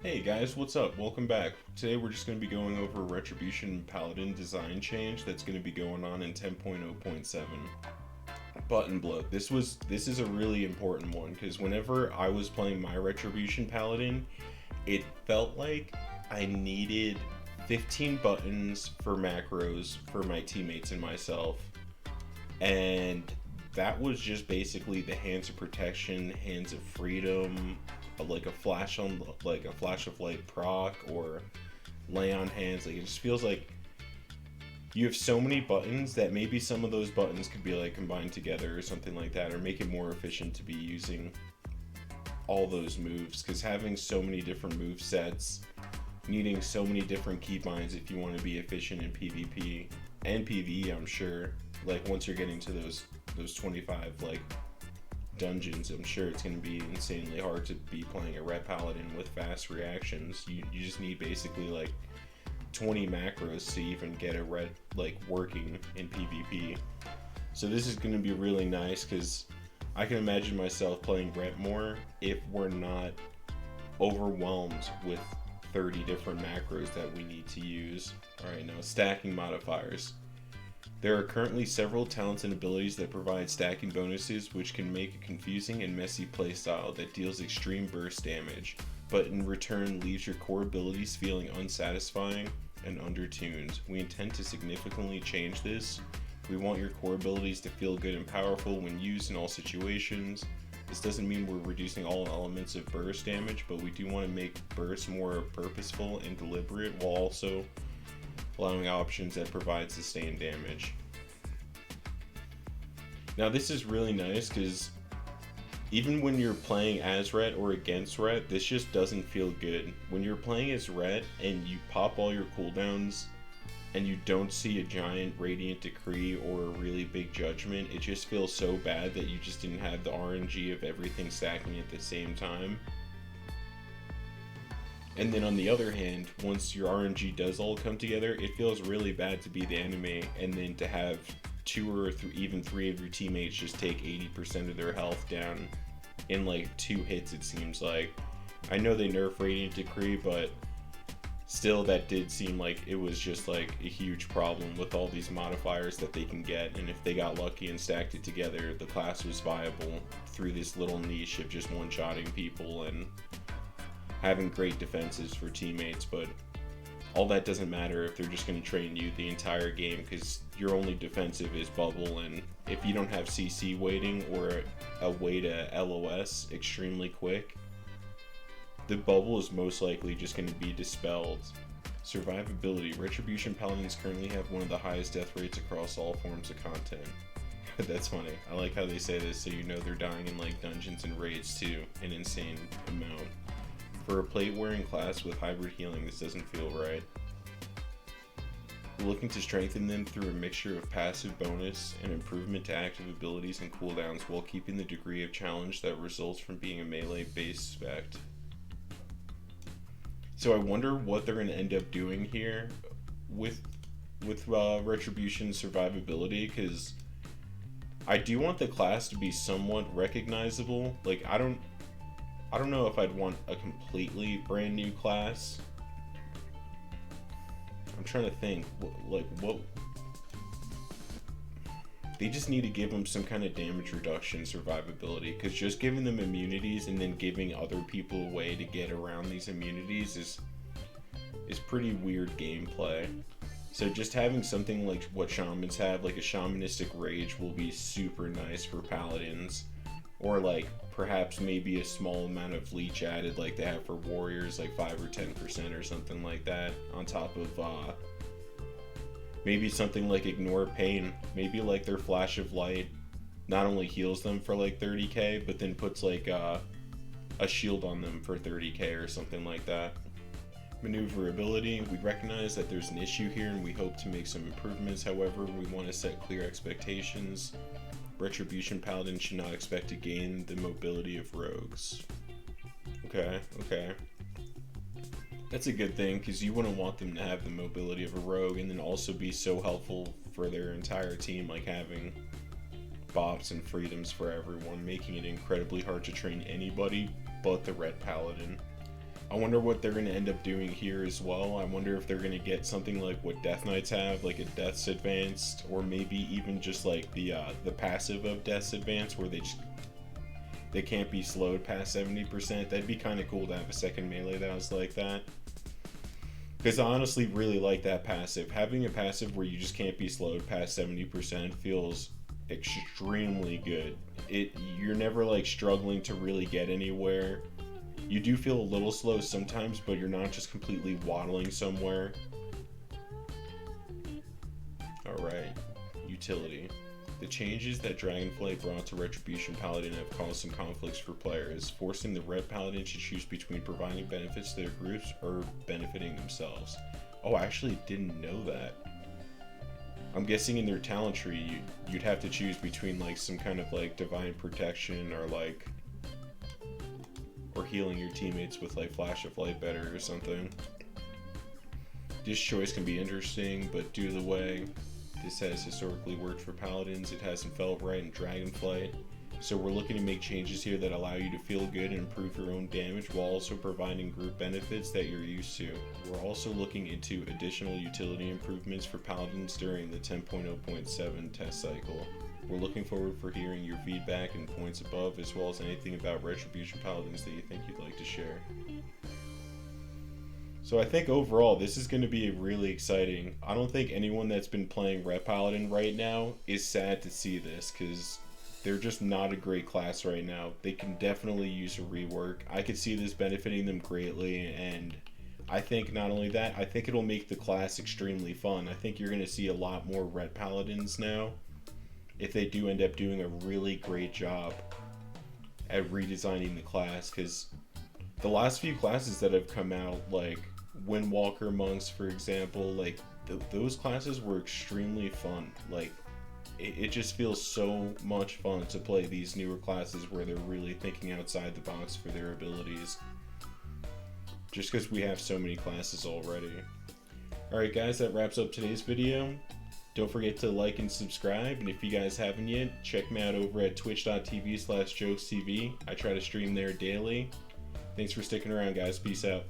Hey guys, what's up? Welcome back. Today we're just going to be going over a Retribution Paladin design change that's going to be going on in 10.0.7. Button bloat. This is a really important one because whenever I was playing my Retribution Paladin, it felt like I needed 15 buttons for macros for my teammates and myself. And that was just basically the hands of protection, hands of freedom, like a flash of light proc or lay on hands. Like it just feels like you have so many buttons that maybe some of those buttons could be like combined together or something like that, or make it more efficient to be using all those moves, because having so many different move sets, needing so many different keybinds if you want to be efficient in PvP and PvE, I'm sure, like once you're getting to those 25 like dungeons, I'm sure it's going to be insanely hard to be playing a red paladin with fast reactions. You just need basically like 20 macros to even get a red like working in PvP. So this is going to be really nice because I can imagine myself playing red more if we're not overwhelmed with 30 different macros that we need to use. Alright, now stacking modifiers. There are currently several talents and abilities that provide stacking bonuses, which can make a confusing and messy playstyle that deals extreme burst damage, but in return leaves your core abilities feeling unsatisfying and undertuned. We intend to significantly change this. We want your core abilities to feel good and powerful when used in all situations. This doesn't mean we're reducing all elements of burst damage, but we do want to make burst more purposeful and deliberate while also allowing options that provide sustained damage. Now this is really nice because even when you're playing as red or against red, this just doesn't feel good. When you're playing as red and you pop all your cooldowns and you don't see a giant radiant decree or a really big judgment, it just feels so bad that you just didn't have the RNG of everything stacking at the same time. And then on the other hand, once your RNG does all come together, it feels really bad to be the enemy and then to have two or even three of your teammates just take 80% of their health down in like 2 hits, it seems like. I know they nerf Radiant Decree, but still that did seem like it was just like a huge problem with all these modifiers that they can get, and if they got lucky and stacked it together, the class was viable through this little niche of just one-shotting people and having great defenses for teammates. But all that doesn't matter if they're just going to train you the entire game, because your only defensive is bubble, and if you don't have CC waiting or a way to LOS extremely quick, the bubble is most likely just going to be dispelled. Survivability. Retribution Paladins currently have one of the highest death rates across all forms of content. That's funny. I like how they say this so you know they're dying in like dungeons and raids too, an insane amount. For a plate-wearing class with hybrid healing, this doesn't feel right. We're looking to strengthen them through a mixture of passive bonus and improvement to active abilities and cooldowns while keeping the degree of challenge that results from being a melee-based spec. So I wonder what they're going to end up doing here with Retribution Survivability, because I do want the class to be somewhat recognizable. Like I don't know if I'd want a completely brand new class. I'm trying to think, what they just need to give them some kind of damage reduction survivability, because just giving them immunities and then giving other people a way to get around these immunities is pretty weird gameplay. So just having something like what shamans have, like a shamanistic rage, will be super nice for paladins. Or like perhaps maybe a small amount of leech added like they have for warriors, like 5 or 10% or something like that, on top of maybe something like ignore pain. Maybe like their flash of light not only heals them for like 30k, but then puts like a shield on them for 30k or something like that. Maneuverability. We recognize that there's an issue here and we hope to make some improvements. However, we want to set clear expectations. Retribution Paladin should not expect to gain the mobility of rogues. Okay. That's a good thing, because you wouldn't want them to have the mobility of a rogue and then also be so helpful for their entire team, like having bops and freedoms for everyone, making it incredibly hard to train anybody but the red paladin. I wonder what they're going to end up doing here as well. I wonder if they're going to get something like what Death Knights have, like a Death's Advanced, or maybe even just like the passive of Death's Advanced, where they can't be slowed past 70%. That'd be kind of cool to have a second melee that was like that. Because I honestly really like that passive. Having a passive where you just can't be slowed past 70% feels extremely good. You're never like struggling to really get anywhere. You do feel a little slow sometimes, but you're not just completely waddling somewhere. Alright, utility. The changes that Dragonflight brought to Retribution Paladin have caused some conflicts for players, forcing the Red Paladin to choose between providing benefits to their groups or benefiting themselves. Oh, I actually didn't know that. I'm guessing in their talent tree, you'd have to choose between like some kind of like divine protection or like, or healing your teammates with like Flash of Light better or something. This choice can be interesting, but due to the way this has historically worked for Paladins, it hasn't felt right in Dragonflight. So we're looking to make changes here that allow you to feel good and improve your own damage while also providing group benefits that you're used to. We're also looking into additional utility improvements for Paladins during the 10.0.7 test cycle. We're looking forward for hearing your feedback and points above, as well as anything about Retribution Paladins that you think you'd like to share. So I think overall this is going to be really exciting. I don't think anyone that's been playing Ret Paladin right now is sad to see this, because they're just not a great class right now. They can definitely use a rework. I could see this benefiting them greatly, and I think not only that, I think it'll make the class extremely fun. I think you're going to see a lot more Ret Paladins now if they do end up doing a really great job at redesigning the class, because the last few classes that have come out, like Windwalker Monks for example, like those classes were extremely fun. Like it just feels so much fun to play these newer classes where they're really thinking outside the box for their abilities, just because we have so many classes already. Alright guys, that wraps up today's video. Don't forget to like and subscribe, and if you guys haven't yet, check me out over at twitch.tv/jokestv. I try to stream there daily. Thanks for sticking around guys, peace out.